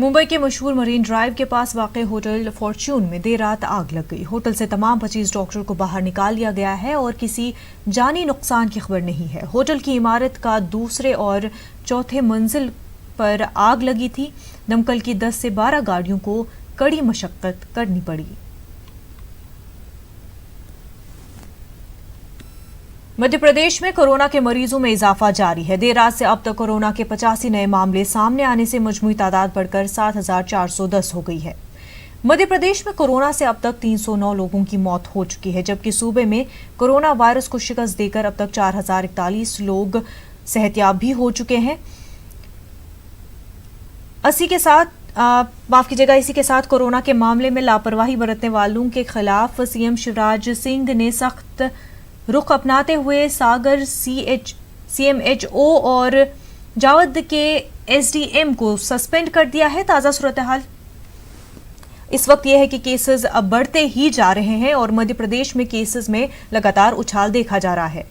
मुंबई के मशहूर marine drive के पास वाक़ होटल फॉर्च्यून में देर रात आग लग गई। होटल से तमाम 25 डॉक्टर को बाहर निकाल लिया गया है और किसी जानी नुकसान की खबर नहीं है। होटल की इमारत का दूसरे और चौथे मंजिल पर आग लगी थी। दमकल की 10 से 12 गाड़ियों को कड़ी मशक्कत करनी पड़ी। मध्य प्रदेश में कोरोना के मरीजों में इजाफा जारी है। देर रात से अब तक कोरोना के 85 नए मामले सामने आने से मजमूई तादाद बढ़कर 7,410 हो गई है। मध्य प्रदेश में कोरोना से अब तक 309 लोगों की मौत हो चुकी है, जबकि सूबे में कोरोना वायरस को शिकस्त देकर अब तक 4,041 लोग सेहतयाब भी हो चुके हैं। इसी के साथ कोरोना के मामले में लापरवाही बरतने वालों के खिलाफ सीएम शिवराज सिंह ने सख्त रुख अपनाते हुए सागर CMHO और जावद के SDM को सस्पेंड कर दिया है। ताजा सूरत हाल इस वक्त यह है कि केसेस अब बढ़ते ही जा रहे हैं और मध्य प्रदेश में केसेस में लगातार उछाल देखा जा रहा है।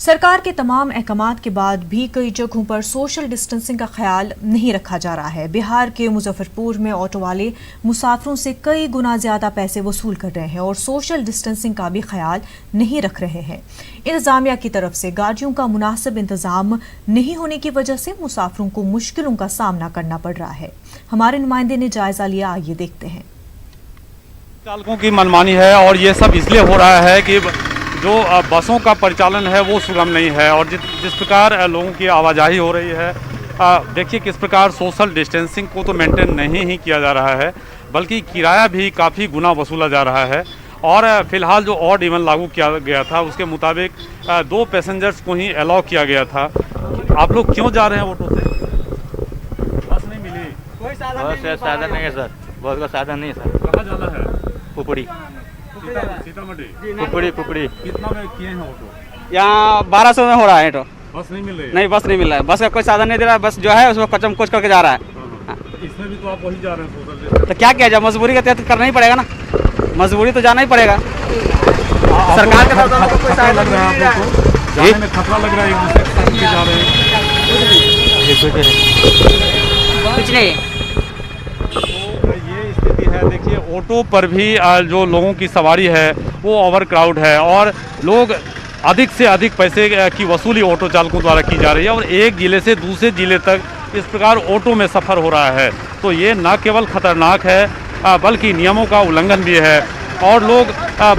सरकार के तमाम अहकामात के बाद भी कई जगहों पर सोशल डिस्टेंसिंग का ख्याल नहीं रखा जा रहा है। बिहार के मुजफ्फरपुर में ऑटो वाले मुसाफिरों से कई गुना ज्यादा पैसे वसूल कर रहे हैं और सोशल डिस्टेंसिंग का भी ख्याल नहीं रख रहे हैं। इंतजामिया की तरफ से गाड़ियों का मुनासिब इंतजाम नहीं होने की वजह से मुसाफिरों को मुश्किलों का सामना करना पड़ रहा है। हमारे नुमाइंदे ने जायजा लिया, आइए देखते हैं। चालकों की मनमानी है और ये सब इसलिए हो रहा है कि जो बसों का परिचालन है वो सुगम नहीं है और जिस प्रकार लोगों की आवाजाही हो रही है, देखिए किस प्रकार सोशल डिस्टेंसिंग को तो मेंटेन नहीं ही किया जा रहा है, बल्कि किराया भी काफ़ी गुना वसूला जा रहा है। और फिलहाल जो ऑड इवन लागू किया गया था उसके मुताबिक 2 पैसेंजर्स को ही अलाउ किया गया था। आप लोग क्यों जा रहे हैं ऑटो से? बस नहीं मिली? कोई साधन नहीं है सर, बहुत का साधन नहीं है सर। कहाँ जाना है? पुपड़ी सीतामढ़ी। पुपड़ी कितना में किए हैं ऑटो? यहाँ 1200 में हो रहा है ऑटो। बस नहीं मिल रही? नहीं, बस नहीं मिल रहा है। बस का कोई साधन नहीं दे रहा है। बस जो है उसको कचम कुछ करके जा रहा है। इसमें भी तो आप वही जा रहे हैं सोशल डिस्टेंस। तो क्या किया जाए, मजबूरी का तहत करना ही पड़ेगा ना, मजबूरी तो जाना ही पड़ेगा। सरकार के तरफ से कोई साधन लग रहा है आपको? जाने में खतरा लग रहा है, एक दूसरे के जा रहे हैं? कुछ नहीं। ये स्थिति है। देखिए ऑटो पर भी जो लोगों की सवारी है वो ओवर क्राउड है और लोग अधिक से अधिक पैसे की वसूली ऑटो चालकों द्वारा की जा रही है और एक जिले से दूसरे जिले तक इस प्रकार ऑटो में सफ़र हो रहा है। तो ये न केवल खतरनाक है बल्कि नियमों का उल्लंघन भी है और लोग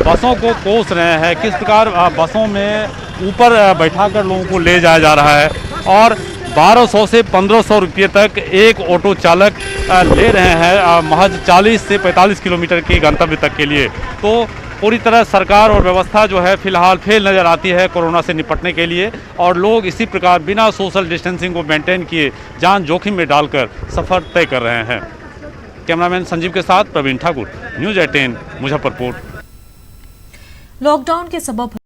बसों को कोस रहे हैं। किस प्रकार बसों में ऊपर बैठाकर लोगों को ले जाया जा रहा है और 1200 से 1500 रुपये तक एक ऑटो चालक ले रहे हैं महज 40 से 45 किलोमीटर के गंतव्य तक के लिए। तो पूरी तरह सरकार और व्यवस्था जो है फिलहाल फेल नज़र आती है कोरोना से निपटने के लिए और लोग इसी प्रकार बिना सोशल डिस्टेंसिंग को मेंटेन किए जान जोखिम में डालकर सफ़र तय कर रहे हैं। कैमरामैन संजीव के साथ प्रवीण ठाकुर, न्यूज़ 18 मुजफ्फरपुर। लॉकडाउन के सबब